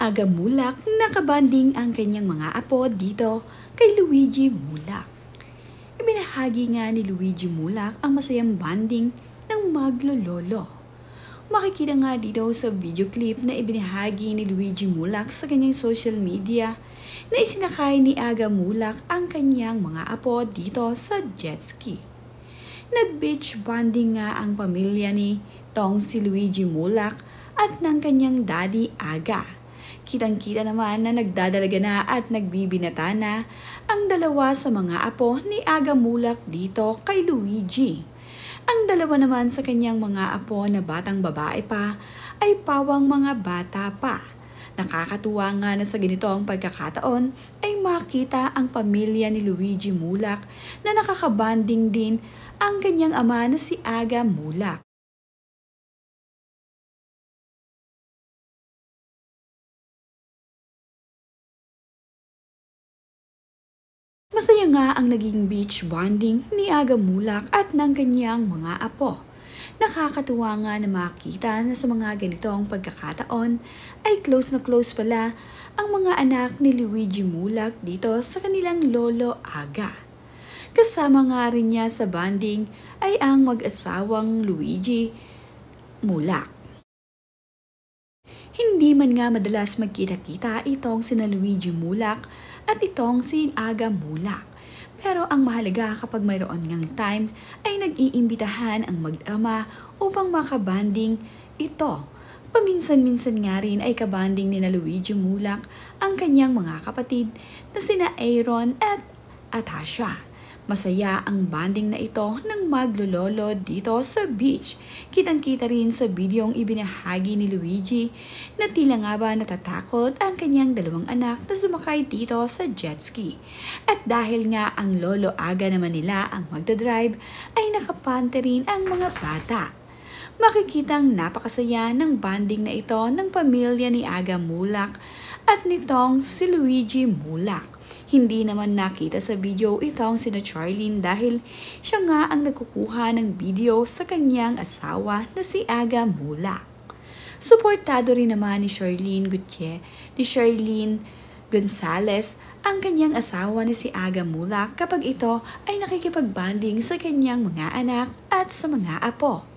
Aga Mulak, nakabanding ang kanyang mga apo dito kay Luigi Mulak. Ibinahagi nga ni Luigi Mulak ang masayang banding ng maglololo. Makikita nga dito sa video clip na ibinahagi ni Luigi Mulak sa kanyang social media na isinakay ni Aga Mulak ang kanyang mga apo dito sa jet ski. Nag-beach bonding nga ang pamilya ni Tong si Luigi Mulak at ng kanyang daddy Aga. Kitang-kita naman na nagdadalaga na at nagbibinata na ang dalawa sa mga apo ni Aga Mulak dito kay Luigi. Ang dalawa naman sa kanyang mga apo na batang babae pa ay pawang mga bata pa. Nakakatuwa nga na sa ganitong pagkakataon ay makita ang pamilya ni Luigi Mulak na nakakabanding din ang kanyang ama na si Aga Mulak. Masaya nga ang naging beach bonding ni Aga Mulak at ng kanyang mga apo. Nakakatuwa nga na makita na sa mga ganitong pagkakataon ay close na close pala ang mga anak ni Luigi Mulak dito sa kanilang lolo Aga. Kasama nga rin niya sa bonding ay ang mag-asawang Luigi Mulak. Hindi man nga madalas magkita-kita itong sina Luigi Mulak at itong si Aga Mulak. Pero ang mahalaga kapag mayroon ngang time ay nag-iimbitahan ang mag-ama upang makabanding ito. Paminsan-minsan nga rin ay kabanding ni na Luigi Mulak ang kanyang mga kapatid na sina Aaron at Atasha. Masaya ang banding na ito ng maglololo dito sa beach. Kitang-kita rin sa videong ibinahagi ni Luigi na tila nga ba natatakot ang kanyang dalawang anak na sumakay dito sa jet ski. At dahil nga ang lolo Aga naman nila ang magdadrive ay nakapante rin ang mga bata. Makikitang napakasaya ng banding na ito ng pamilya ni Aga Mulak at nitong si Luigi Mulak. Hindi naman nakita sa video itong sina Charlene dahil siya nga ang nagkukuha ng video sa kanyang asawa na si Aga Mulak. Suportado rin naman ni Charlene Gonzalez ang kanyang asawa na si Aga Mulak kapag ito ay nakikipagbanding sa kanyang mga anak at sa mga apo.